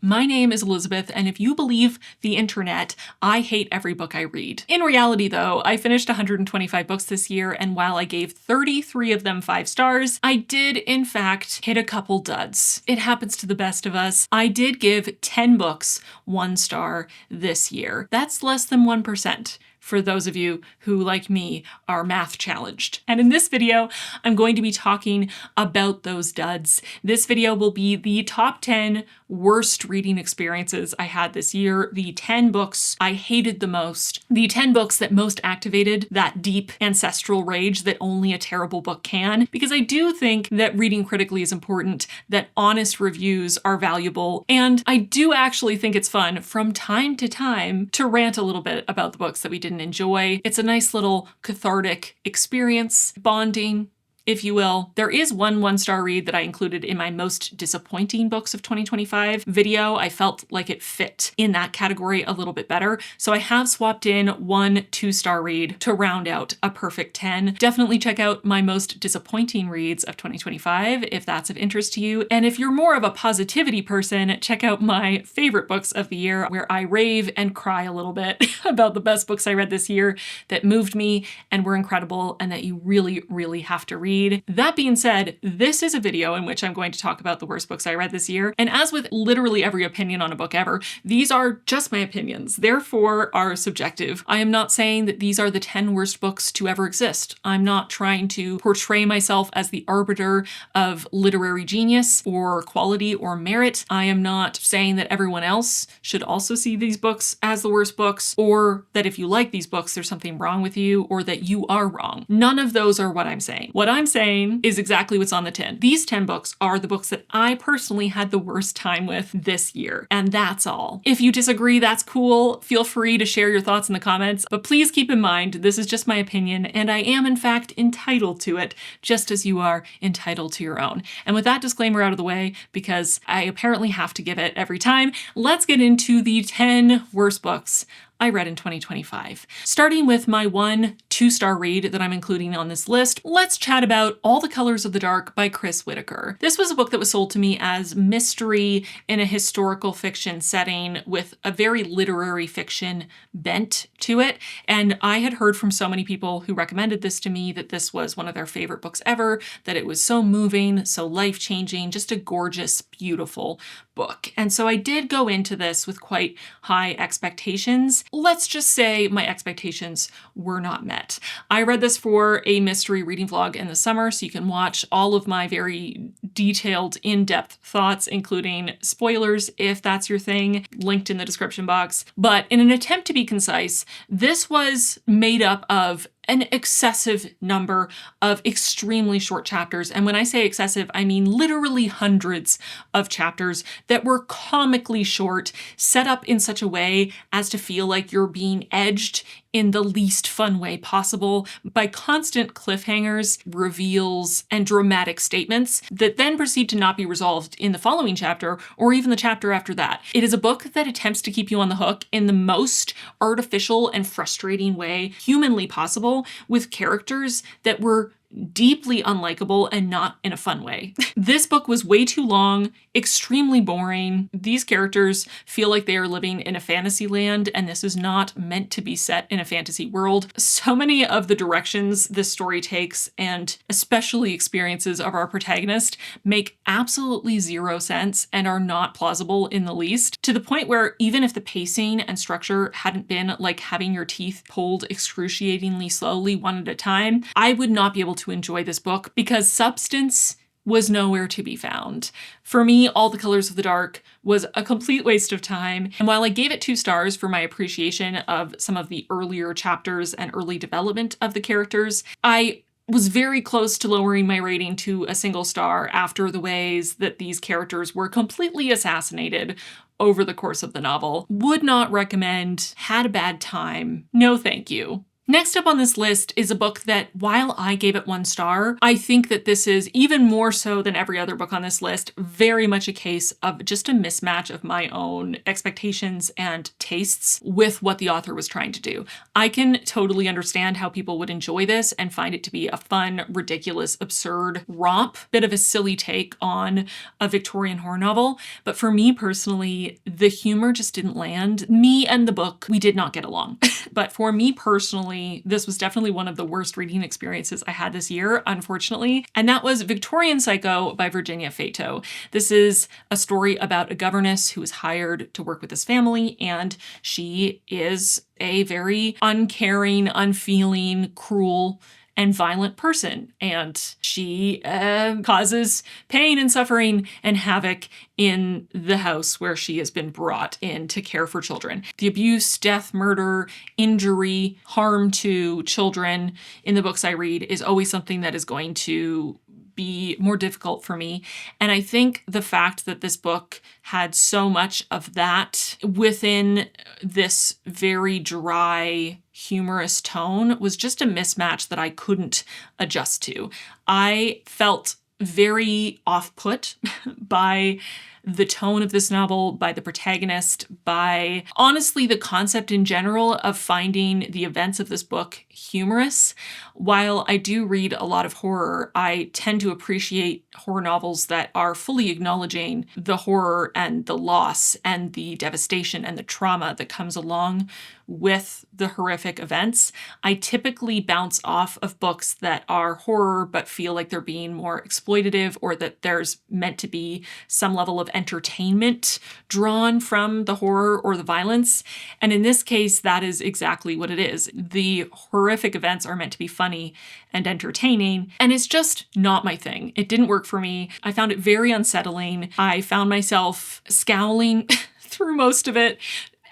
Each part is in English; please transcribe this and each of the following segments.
My name is Elizabeth, and if you believe the internet, I hate every book I read. In reality, though, I finished 125 books this year, and while I gave 33 of them 5 stars, I did, in fact, hit a couple duds. It happens to the best of us. I did give 10 books 1 star this year. That's less than 1%. For those of you who, like me, are math challenged. And in this video, I'm going to be talking about those duds. This video will be the top 10 worst reading experiences I had this year, the 10 books I hated the most, the 10 books that most activated that deep ancestral rage that only a terrible book can, because I do think that reading critically is important, that honest reviews are valuable, and I do actually think it's fun from time to time to rant a little bit about the books that we didn't enjoy. It's a nice little cathartic experience, bonding, if you will. There is one 1-star read that I included in my most disappointing books of 2025 video. I felt like it fit in that category a little bit better. So I have swapped in one 2-star read to round out a perfect 10. Definitely check out my most disappointing reads of 2025 if that's of interest to you. And if you're more of a positivity person, check out my favorite books of the year, where I rave and cry a little bit about the best books I read this year that moved me and were incredible and that you really, really have to read. That being said, this is a video in which I'm going to talk about the worst books I read this year. And as with literally every opinion on a book ever, these are just my opinions, therefore are subjective. I am not saying that these are the 10 worst books to ever exist. I'm not trying to portray myself as the arbiter of literary genius or quality or merit. I am not saying that everyone else should also see these books as the worst books, or that if you like these books, there's something wrong with you, or that you are wrong. None of those are what I'm saying. What I'm saying is exactly what's on the tin. These 10 books are the books that I personally had the worst time with this year, and that's all. If you disagree, that's cool. Feel free to share your thoughts in the comments, but please keep in mind, this is just my opinion, and I am in fact entitled to it, just as you are entitled to your own. And with that disclaimer out of the way, because I apparently have to give it every time, let's get into the 10 worst books I read in 2025. Starting with my one 2-star read that I'm including on this list, let's chat about All the Colors of the Dark by Whitaker. This was a book that was sold to me as mystery in a historical fiction setting with a very literary fiction bent to it. And I had heard from so many people who recommended this to me that this was one of their favorite books ever, that it was so moving, so life-changing, just a gorgeous, beautiful book. And so I did go into this with quite high expectations. Let's just say my expectations were not met. I read this for a mystery reading vlog in the summer, so you can watch all of my very detailed, in-depth thoughts, including spoilers if that's your thing, linked in the description box. But in an attempt to be concise, this was made up of an excessive number of extremely short chapters. And when I say excessive, I mean literally hundreds of chapters that were comically short, set up in such a way as to feel like you're being edged in the least fun way possible by constant cliffhangers, reveals, and dramatic statements that then proceed to not be resolved in the following chapter or even the chapter after that. It is a book that attempts to keep you on the hook in the most artificial and frustrating way humanly possible, with characters that were deeply unlikable and not in a fun way. This book was way too long, extremely boring. These characters feel like they are living in a fantasy land, and this is not meant to be set in a fantasy world. So many of the directions this story takes, and especially experiences of our protagonist, make absolutely zero sense and are not plausible in the least, to the point where even if the pacing and structure hadn't been like having your teeth pulled excruciatingly slowly one at a time, I would not be able to enjoy this book because substance was nowhere to be found. For me, All the Colors of the Dark was a complete waste of time. And while I gave it 2 stars for my appreciation of some of the earlier chapters and early development of the characters, I was very close to lowering my rating to a 1 star after the ways that these characters were completely assassinated over the course of the novel. Would not recommend, had a bad time, no thank you. Next up on this list is a book that, while I gave it 1 star, I think that this is, even more so than every other book on this list, very much a case of just a mismatch of my own expectations and tastes with what the author was trying to do. I can totally understand how people would enjoy this and find it to be a fun, ridiculous, absurd romp, bit of a silly take on a Victorian horror novel. But for me personally, the humor just didn't land. Me and the book, we did not get along. But for me personally, this was definitely one of the worst reading experiences I had this year, unfortunately. And that was Victorian Psycho by Virginia Feito. This is a story about a governess who is hired to work with this family, and she is a very uncaring, unfeeling, cruel, and violent person. And she causes pain and suffering and havoc in the house where she has been brought in to care for children. The abuse, death, murder, injury, harm to children in the books I read is always something that is going to be more difficult for me. And I think the fact that this book had so much of that within this very dry, humorous tone was just a mismatch that I couldn't adjust to. I felt very off-put by the tone of this novel, by the protagonist, by honestly the concept in general of finding the events of this book humorous. While I do read a lot of horror, I tend to appreciate horror novels that are fully acknowledging the horror and the loss and the devastation and the trauma that comes along with the horrific events. I typically bounce off of books that are horror but feel like they're being more exploitative, or that there's meant to be some level of entertainment drawn from the horror or the violence. And in this case, that is exactly what it is. The horrific events are meant to be funny and entertaining, and it's just not my thing. It didn't work for me. I found it very unsettling. I found myself scowling through most of it.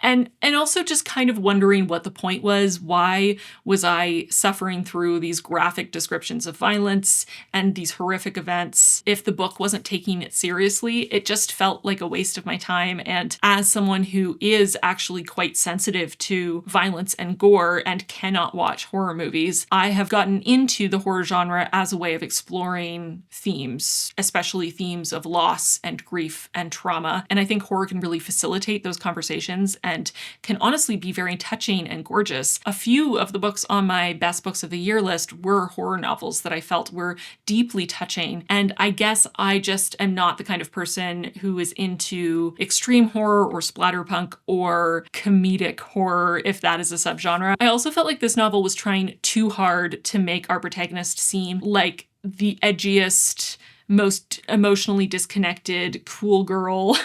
And also just kind of wondering what the point was. Why was I suffering through these graphic descriptions of violence and these horrific events if the book wasn't taking it seriously? It just felt like a waste of my time. And as someone who is actually quite sensitive to violence and gore and cannot watch horror movies, I have gotten into the horror genre as a way of exploring themes, especially themes of loss and grief and trauma. And I think horror can really facilitate those conversations and can honestly be very touching and gorgeous. A few of the books on my best books of the year list were horror novels that I felt were deeply touching. And I guess I just am not the kind of person who is into extreme horror or splatterpunk or comedic horror, if that is a subgenre. I also felt like this novel was trying too hard to make our protagonist seem like the edgiest, most emotionally disconnected, cool girl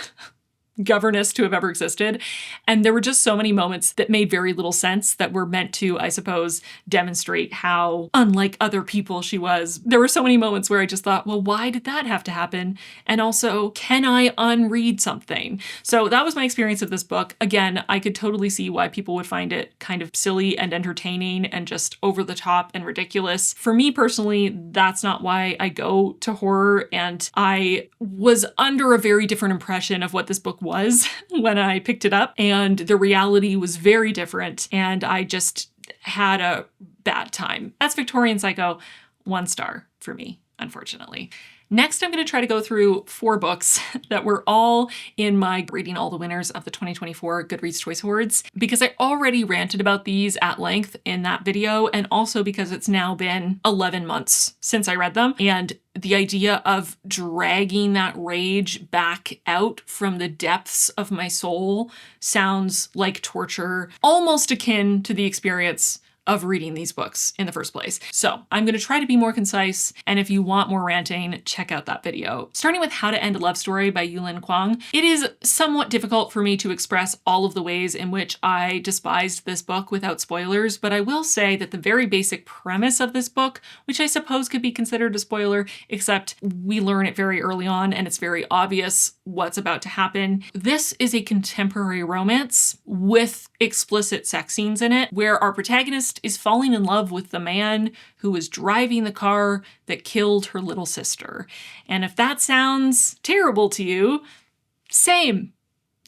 governess to have ever existed. And there were just so many moments that made very little sense that were meant to, I suppose, demonstrate how unlike other people she was. There were so many moments where I just thought, well, why did that have to happen? And also, can I unread something? So that was my experience of this book. Again, I could totally see why people would find it kind of silly and entertaining and just over the top and ridiculous. For me personally, that's not why I go to horror, and I was under a very different impression of what this book was when I picked it up, and the reality was very different, and I just had a bad time. That's Victorian Psycho, 1 star for me, unfortunately. Next, I'm going to try to go through 4 books that were all in my Reading All the Winners of the 2024 Goodreads Choice Awards, because I already ranted about these at length in that video, and also because it's now been 11 months since I read them, and the idea of dragging that rage back out from the depths of my soul sounds like torture, almost akin to the experience of reading these books in the first place. So I'm going to try to be more concise, and if you want more ranting, check out that video. Starting with How to End a Love Story by Yulin Kuang. It is somewhat difficult for me to express all of the ways in which I despised this book without spoilers, but I will say that the very basic premise of this book, which I suppose could be considered a spoiler, except we learn it very early on and it's very obvious what's about to happen. This is a contemporary romance with explicit sex scenes in it, where our protagonist is falling in love with the man who was driving the car that killed her little sister. And if that sounds terrible to you, same.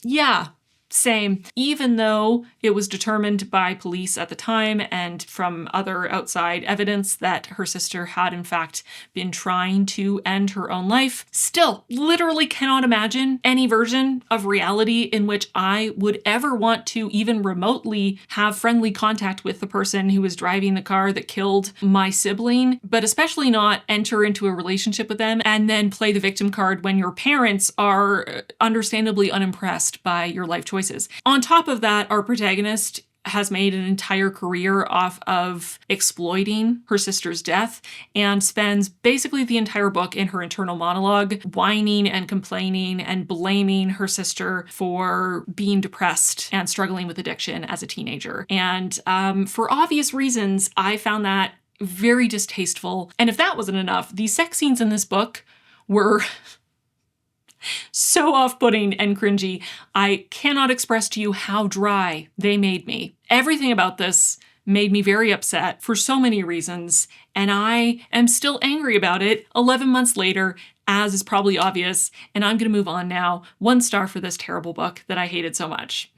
Yeah, Same. Even though it was determined by police at the time and from other outside evidence that her sister had in fact been trying to end her own life, still literally cannot imagine any version of reality in which I would ever want to even remotely have friendly contact with the person who was driving the car that killed my sibling, but especially not enter into a relationship with them and then play the victim card when your parents are understandably unimpressed by your life choices. On top of that, our protagonist has made an entire career off of exploiting her sister's death and spends basically the entire book in her internal monologue, whining and complaining and blaming her sister for being depressed and struggling with addiction as a teenager. And for obvious reasons, I found that very distasteful. And if that wasn't enough, the sex scenes in this book were so off-putting and cringy. I cannot express to you how dry they made me. Everything about this made me very upset for so many reasons, and I am still angry about it 11 months later, as is probably obvious, and I'm gonna move on now. 1 star for this terrible book that I hated so much.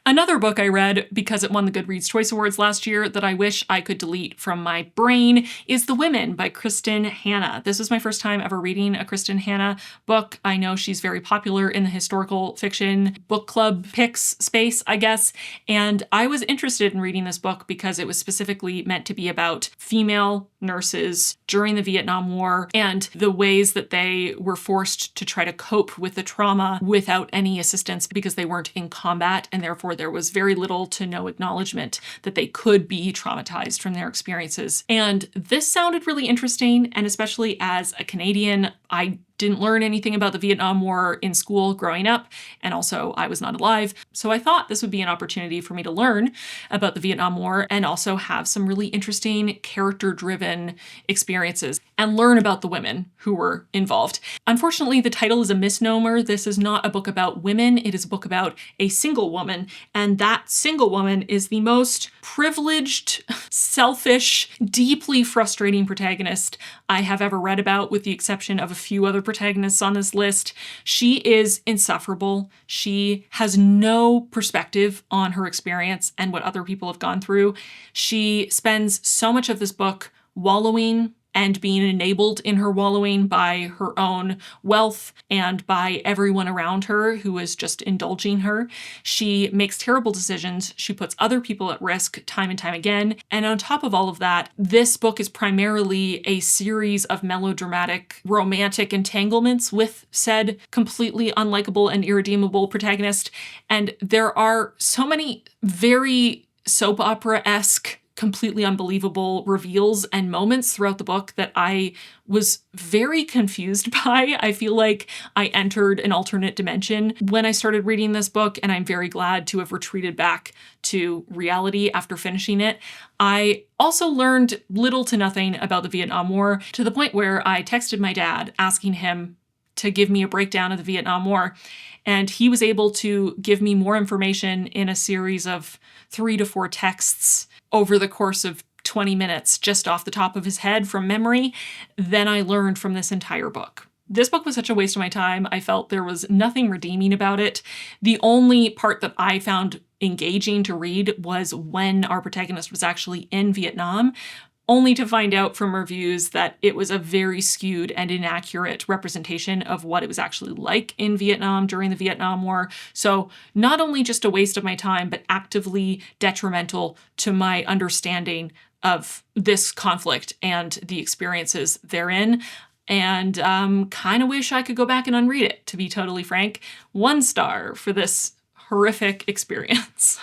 Another book I read because it won the Goodreads Choice Awards last year that I wish I could delete from my brain is The Women by Kristin Hannah. This was my first time ever reading a Kristin Hannah book. I know she's very popular in the historical fiction book club picks space, I guess, and I was interested in reading this book because it was specifically meant to be about female nurses during the Vietnam War and the ways that they were forced to try to cope with the trauma without any assistance because they weren't in combat, and therefore there was very little to no acknowledgement that they could be traumatized from their experiences. And this sounded really interesting, and especially as a Canadian, I didn't learn anything about the Vietnam War in school growing up, and also I was not alive. So I thought this would be an opportunity for me to learn about the Vietnam War and also have some really interesting character-driven experiences and learn about the women who were involved. Unfortunately, the title is a misnomer. This is not a book about women. It is a book about a single woman, and that single woman is the most privileged, selfish, deeply frustrating protagonist I have ever read about, with the exception of a few other protagonists on this list. She is insufferable. She has no perspective on her experience and what other people have gone through. She spends so much of this book wallowing and being enabled in her wallowing by her own wealth and by everyone around her who is just indulging her. She makes terrible decisions. She puts other people at risk time and time again. And on top of all of that, this book is primarily a series of melodramatic, romantic entanglements with said completely unlikable and irredeemable protagonist. And there are so many very soap opera-esque, completely unbelievable reveals and moments throughout the book that I was very confused by. I feel like I entered an alternate dimension when I started reading this book, and I'm very glad to have retreated back to reality after finishing it. I also learned little to nothing about the Vietnam War, to the point where I texted my dad asking him to give me a breakdown of the Vietnam War. And he was able to give me more information in a series of 3 to 4 texts over the course of 20 minutes, just off the top of his head from memory, than I learned from this entire book. This book was such a waste of my time. I felt there was nothing redeeming about it. The only part that I found engaging to read was when our protagonist was actually in Vietnam, only to find out from reviews that it was a very skewed and inaccurate representation of what it was actually like in Vietnam during the Vietnam War. So not only just a waste of my time, but actively detrimental to my understanding of this conflict and the experiences therein. And kind of wish I could go back and unread it, to be totally frank. 1 star for this horrific experience.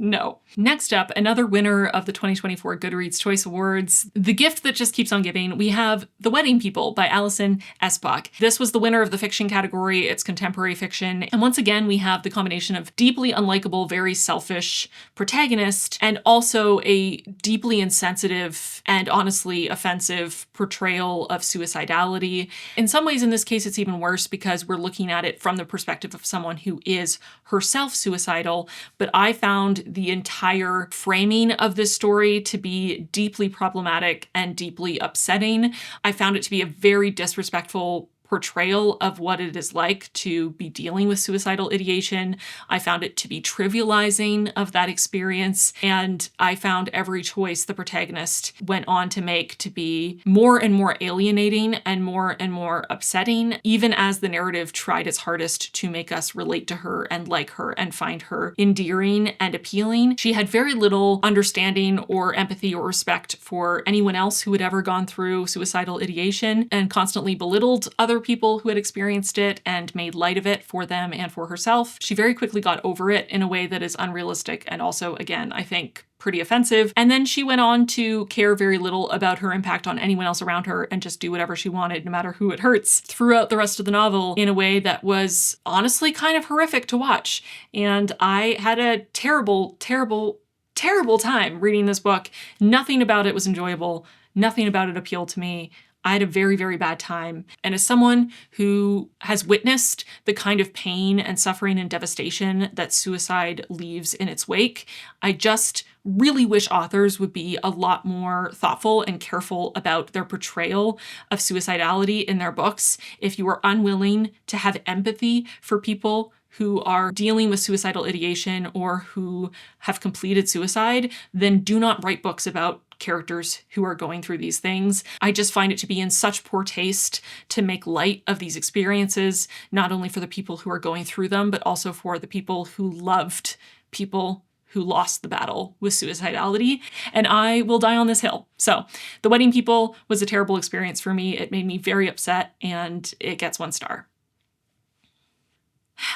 No. Next up, another winner of the 2024 Goodreads Choice Awards, the gift that just keeps on giving, we have The Wedding People by Alison Espach. This was the winner of the fiction category. It's contemporary fiction. And once again, we have the combination of deeply unlikable, very selfish protagonist and also a deeply insensitive and honestly offensive portrayal of suicidality. In some ways, in this case, it's even worse because we're looking at it from the perspective of someone who is herself suicidal. But I found the entire framing of this story to be deeply problematic and deeply upsetting. I found it to be a very disrespectful portrayal of what it is like to be dealing with suicidal ideation. I found it to be trivializing of that experience, and I found every choice the protagonist went on to make to be more and more alienating and more upsetting, even as the narrative tried its hardest to make us relate to her and like her and find her endearing and appealing. She had very little understanding or empathy or respect for anyone else who had ever gone through suicidal ideation, and constantly belittled other people who had experienced it and made light of it for them and for herself. She very quickly got over it in a way that is unrealistic and also, again, I think, pretty offensive. And then she went on to care very little about her impact on anyone else around her and just do whatever she wanted, no matter who it hurts, throughout the rest of the novel in a way that was honestly kind of horrific to watch. And I had a terrible time reading this book. Nothing about it was enjoyable. Nothing about it appealed to me. I had a very bad time. And as someone who has witnessed the kind of pain and suffering and devastation that suicide leaves in its wake, I just really wish authors would be a lot more thoughtful and careful about their portrayal of suicidality in their books. If you are unwilling to have empathy for people who are dealing with suicidal ideation or who have completed suicide, then do not write books about characters who are going through these things. I just find it to be in such poor taste to make light of these experiences, not only for the people who are going through them, but also for the people who loved people who lost the battle with suicidality. And I will die on this hill. So The Wedding People was a terrible experience for me. It made me very upset, and it gets 1 star.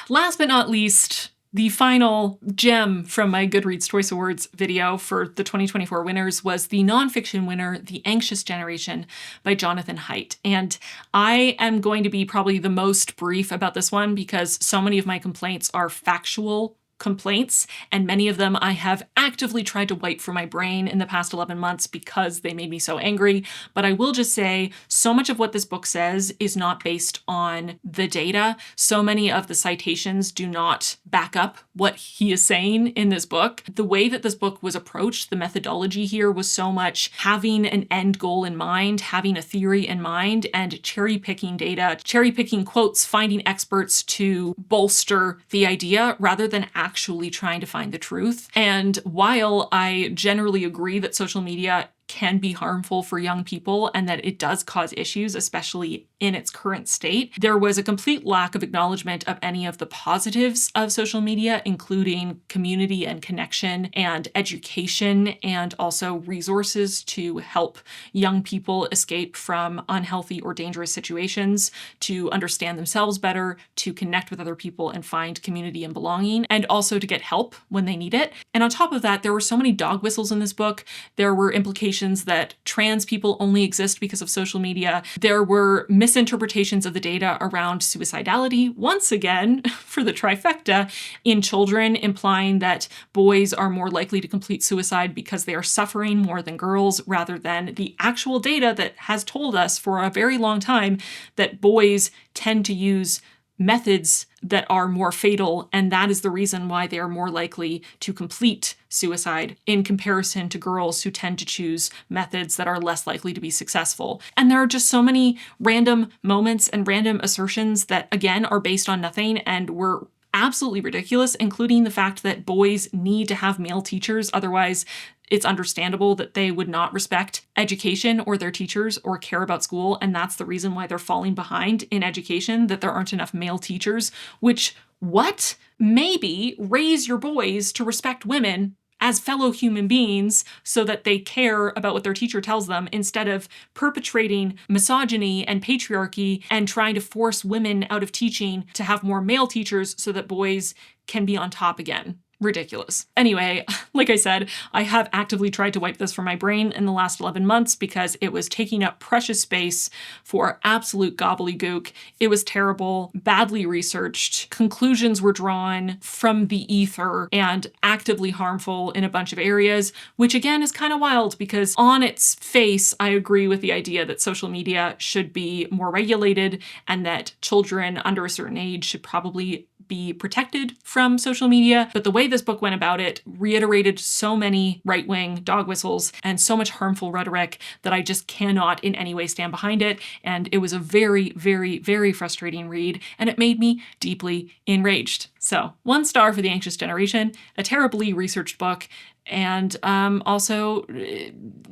Last but not least, the final gem from my Goodreads Choice Awards video for the 2024 winners was the nonfiction winner, The Anxious Generation by Jonathan Haidt. And I am going to be probably the most brief about this one because so many of my complaints are factual complaints, and many of them I have actively tried to wipe from my brain in the past 11 months because they made me so angry. But I will just say, so much of what this book says is not based on the data. So many of the citations do not back up what he is saying in this book. The way that this book was approached, the methodology here was so much having an end goal in mind, having a theory in mind, and cherry-picking data, cherry-picking quotes, finding experts to bolster the idea rather than actually trying to find the truth. And while I generally agree that social media can be harmful for young people and that it does cause issues, especially in its current state, there was a complete lack of acknowledgement of any of the positives of social media, including community and connection and education, and also resources to help young people escape from unhealthy or dangerous situations, to understand themselves better, to connect with other people and find community and belonging, and also to get help when they need it. And on top of that, there were so many dog whistles in this book. There were implications that trans people only exist because of social media. There were misinterpretations of the data around suicidality, once again, for the trifecta, in children, implying that boys are more likely to complete suicide because they are suffering more than girls, rather than the actual data that has told us for a very long time that boys tend to use methods that are more fatal, and that is the reason why they are more likely to complete suicide in comparison to girls who tend to choose methods that are less likely to be successful. And there are just so many random moments and random assertions that, again, are based on nothing and were absolutely ridiculous, including the fact that boys need to have male teachers, otherwise it's understandable that they would not respect education or their teachers or care about school, and that's the reason why they're falling behind in education, that there aren't enough male teachers, which, what? Maybe raise your boys to respect women as fellow human beings so that they care about what their teacher tells them, instead of perpetrating misogyny and patriarchy and trying to force women out of teaching to have more male teachers so that boys can be on top again. Ridiculous. Anyway, like I said, I have actively tried to wipe this from my brain in the last 11 months because it was taking up precious space for absolute gobbledygook. It was terrible, badly researched, conclusions were drawn from the ether, and actively harmful in a bunch of areas, which again is kind of wild because on its face, I agree with the idea that social media should be more regulated and that children under a certain age should probably be protected from social media, but the way this book went about it reiterated so many right-wing dog whistles and so much harmful rhetoric that I just cannot in any way stand behind it. And it was a very, very, very frustrating read, and it made me deeply enraged. So 1 star for The Anxious Generation, a terribly researched book, and also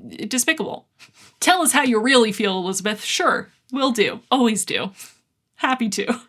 despicable. Tell us how you really feel, Elizabeth. Sure, will do. Always do. Happy to.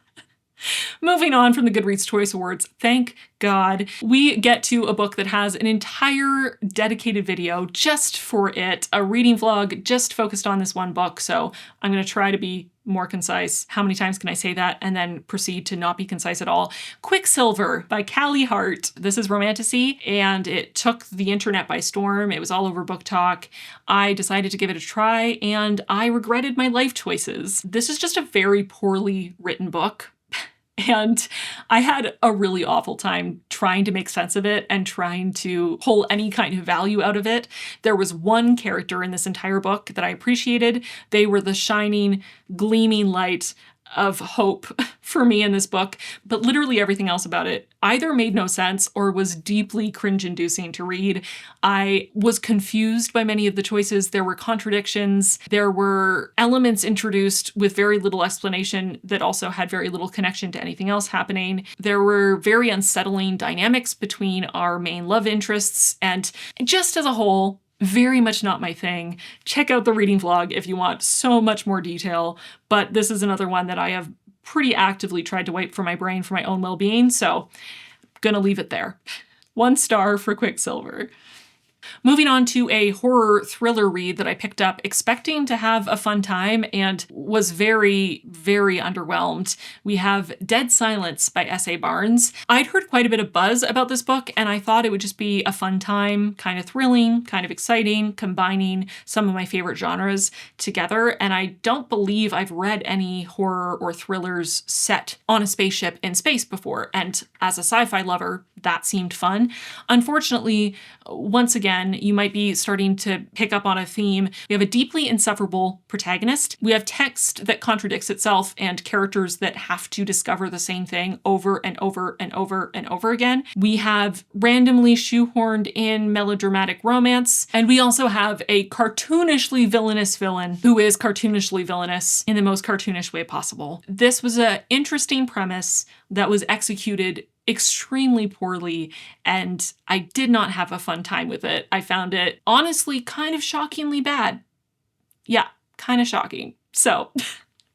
Moving on from the Goodreads Choice Awards, thank God, we get to a book that has an entire dedicated video just for it, a reading vlog just focused on this one book, so I'm going to try to be more concise. How many times can I say that and then proceed to not be concise at all? Quicksilver by Callie Hart. This is romantasy, and it took the internet by storm. It was all over Book Talk. I decided to give it a try, and I regretted my life choices. This is just a very poorly written book. And I had a really awful time trying to make sense of it and trying to pull any kind of value out of it. There was one character in this entire book that I appreciated. They were the shining, gleaming light of hope for me in this book, but literally everything else about it either made no sense or was deeply cringe-inducing to read. I was confused by many of the choices. There were contradictions. There were elements introduced with very little explanation that also had very little connection to anything else happening. There were very unsettling dynamics between our main love interests, and just as a whole, very much not my thing. Check out the reading vlog if you want so much more detail, but this is another one that I have pretty actively tried to wipe from my brain for my own well-being, so I'm gonna leave it there. 1 star for Quicksilver. Moving on to a horror thriller read that I picked up expecting to have a fun time and was very, very underwhelmed. We have Dead Silence by S.A. Barnes. I'd heard quite a bit of buzz about this book, and I thought it would just be a fun time, kind of thrilling, kind of exciting, combining some of my favorite genres together. And I don't believe I've read any horror or thrillers set on a spaceship in space before. And as a sci-fi lover, that seemed fun. Unfortunately, once again, you might be starting to pick up on a theme. We have a deeply insufferable protagonist. We have text that contradicts itself and characters that have to discover the same thing over and over and over and over again. We have randomly shoehorned in melodramatic romance, and we also have a cartoonishly villainous villain who is cartoonishly villainous in the most cartoonish way possible. This was an interesting premise that was executed extremely poorly, and I did not have a fun time with it. I found it honestly kind of shockingly bad. Yeah, kind of shocking. So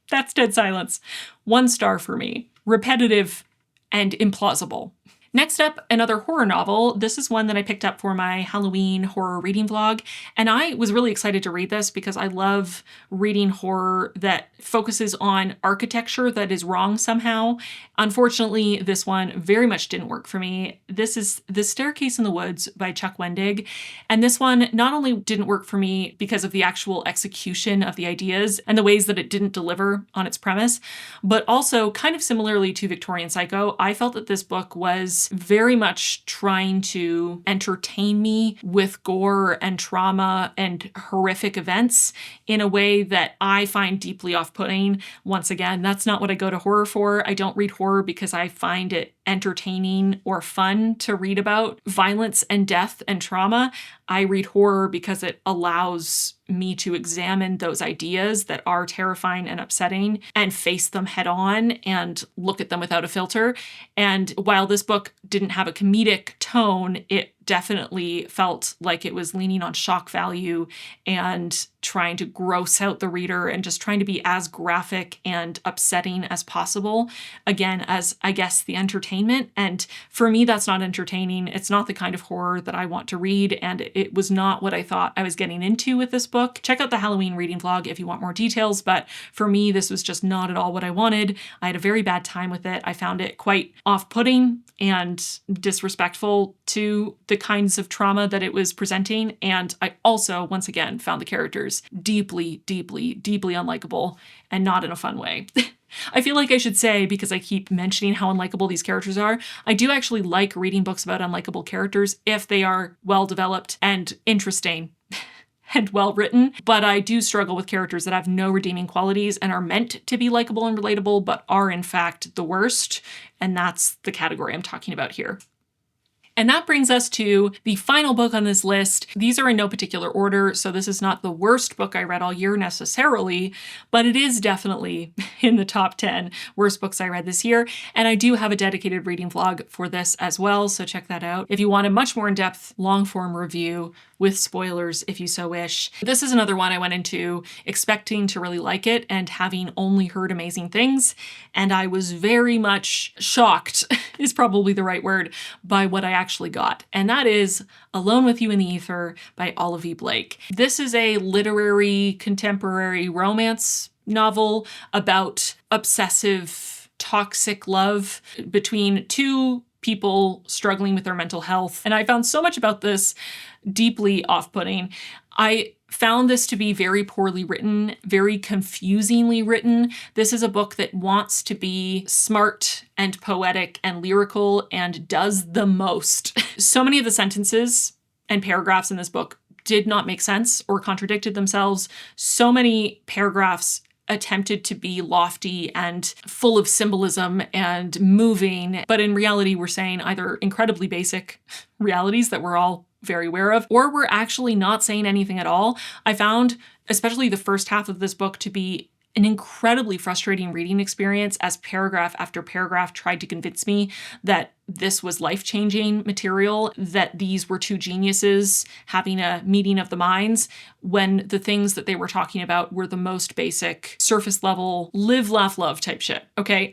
that's Dead Silence. 1 star for me. Repetitive and implausible. Next up, another horror novel. This is one that I picked up for my Halloween horror reading vlog, and I was really excited to read this because I love reading horror that focuses on architecture that is wrong somehow. Unfortunately, this one very much didn't work for me. This is The Staircase in the Woods by Chuck Wendig, and this one not only didn't work for me because of the actual execution of the ideas and the ways that it didn't deliver on its premise, but also kind of similarly to Victorian Psycho, I felt that this book was very much trying to entertain me with gore and trauma and horrific events in a way that I find deeply off-putting. Once again, that's not what I go to horror for. I don't read horror because I find it entertaining or fun to read about violence and death and trauma. I read horror because it allows me to examine those ideas that are terrifying and upsetting and face them head on and look at them without a filter. And while this book didn't have a comedic tone, it definitely felt like it was leaning on shock value and trying to gross out the reader and just trying to be as graphic and upsetting as possible. Again, as I guess the entertainment. And for me, that's not entertaining. It's not the kind of horror that I want to read. And it was not what I thought I was getting into with this book. Check out the Halloween reading vlog if you want more details. But for me, this was just not at all what I wanted. I had a very bad time with it. I found it quite off-putting and disrespectful to the kinds of trauma that it was presenting. And I also, once again, found the characters deeply, deeply, deeply unlikable and not in a fun way. I feel like I should say, because I keep mentioning how unlikable these characters are, I do actually like reading books about unlikable characters if they are well developed and interesting. and well written, but I do struggle with characters that have no redeeming qualities and are meant to be likable and relatable, but are in fact the worst. And that's the category I'm talking about here. And that brings us to the final book on this list. These are in no particular order, so this is not the worst book I read all year necessarily, but it is definitely in the top 10 worst books I read this year. And I do have a dedicated reading vlog for this as well, so check that out if you want a much more in-depth, long-form review with spoilers if you so wish. This is another one I went into expecting to really like it and having only heard amazing things, and I was very much shocked, is probably the right word, by what I actually got. And that is Alone with You in the Ether by Olive E. Blake. This is a literary contemporary romance novel about obsessive, toxic love between two people struggling with their mental health. And I found so much about this deeply off-putting. I found this to be very poorly written, very confusingly written. This is a book that wants to be smart and poetic and lyrical and does the most. So many of the sentences and paragraphs in this book did not make sense or contradicted themselves. So many paragraphs attempted to be lofty and full of symbolism and moving, but in reality were saying either incredibly basic realities that we're all very aware of, or we're actually not saying anything at all. I found, especially the first half of this book, to be an incredibly frustrating reading experience as paragraph after paragraph tried to convince me that this was life-changing material, that these were two geniuses having a meeting of the minds, when the things that they were talking about were the most basic, surface level, live, laugh, love type shit, okay?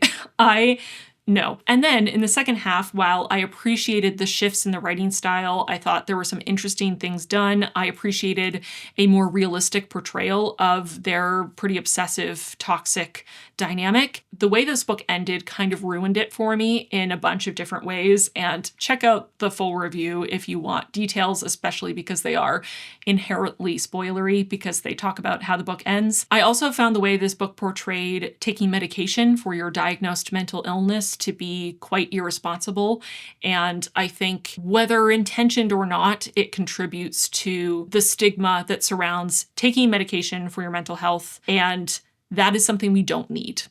No. And then in the second half, while I appreciated the shifts in the writing style, I thought there were some interesting things done. I appreciated a more realistic portrayal of their pretty obsessive, toxic dynamic. The way this book ended kind of ruined it for me in a bunch of different ways, and check out the full review if you want details, especially because they are inherently spoilery because they talk about how the book ends. I also found the way this book portrayed taking medication for your diagnosed mental illness to be quite irresponsible, and I think whether intentioned or not, it contributes to the stigma that surrounds taking medication for your mental health, and that is something we don't need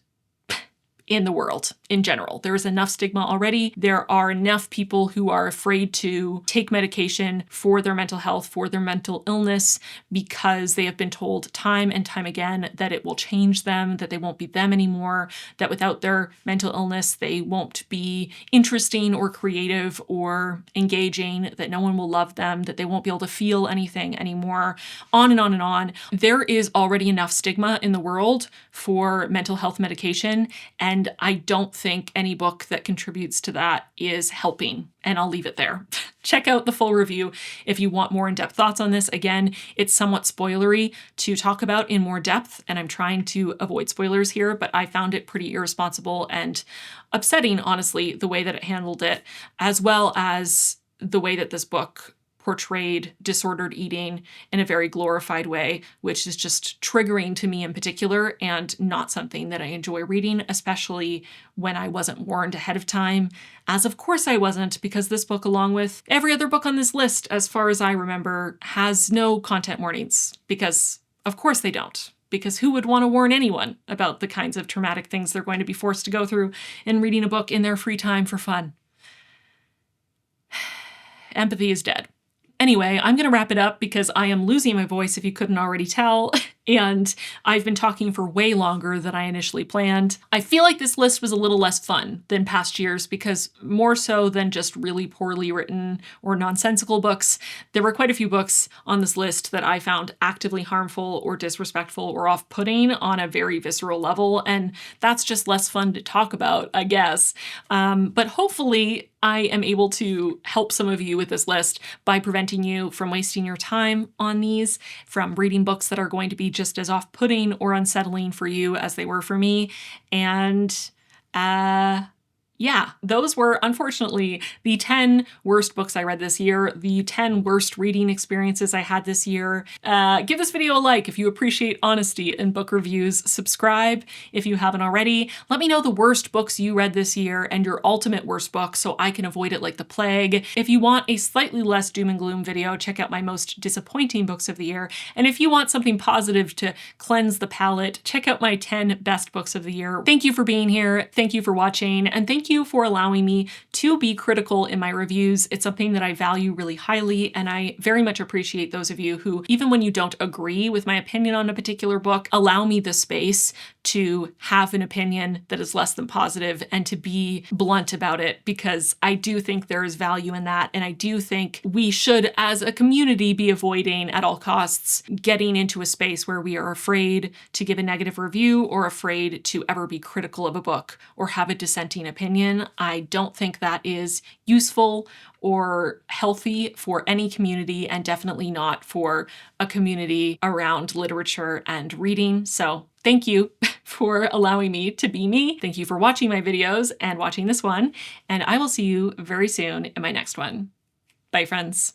in the world in general. There is enough stigma already. There are enough people who are afraid to take medication for their mental health, for their mental illness, because they have been told time and time again that it will change them, that they won't be them anymore, that without their mental illness, they won't be interesting or creative or engaging, that no one will love them, that they won't be able to feel anything anymore, on and on and on. There is already enough stigma in the world for mental health medication, and I don't think any book that contributes to that is helping. And I'll leave it there. Check out the full review if you want more in-depth thoughts on this. Again, it's somewhat spoilery to talk about in more depth, and I'm trying to avoid spoilers here, but I found it pretty irresponsible and upsetting, honestly, the way that it handled it, as well as the way that this book portrayed disordered eating in a very glorified way, which is just triggering to me in particular and not something that I enjoy reading, especially when I wasn't warned ahead of time, as of course I wasn't, because this book, along with every other book on this list, as far as I remember, has no content warnings, because of course they don't. Because who would want to warn anyone about the kinds of traumatic things they're going to be forced to go through in reading a book in their free time for fun? Empathy is dead. Anyway, I'm going to wrap it up because I am losing my voice, if you couldn't already tell, and I've been talking for way longer than I initially planned. I feel like this list was a little less fun than past years because more so than just really poorly written or nonsensical books, there were quite a few books on this list that I found actively harmful or disrespectful or off-putting on a very visceral level, and that's just less fun to talk about, I guess. But hopefully I am able to help some of you with this list by preventing you from wasting your time on these, from reading books that are going to be just as off-putting or unsettling for you as they were for me. And yeah, those were unfortunately the 10 worst books I read this year, the 10 worst reading experiences I had this year. Give this video a like if you appreciate honesty in book reviews. Subscribe if you haven't already. Let me know the worst books you read this year and your ultimate worst book so I can avoid it like the plague. If you want a slightly less doom and gloom video, check out my most disappointing books of the year. And if you want something positive to cleanse the palate, check out my 10 best books of the year. Thank you for being here. Thank you for watching. And thank you for allowing me to be critical in my reviews. It's something that I value really highly, and I very much appreciate those of you who, even when you don't agree with my opinion on a particular book, allow me the space to have an opinion that is less than positive and to be blunt about it, because I do think there is value in that, and I do think we should, as a community, be avoiding at all costs getting into a space where we are afraid to give a negative review or afraid to ever be critical of a book or have a dissenting opinion. I don't think that is useful or healthy for any community, and definitely not for a community around literature and reading. So thank you for allowing me to be me. Thank you for watching my videos and watching this one, and I will see you very soon in my next one. Bye, friends.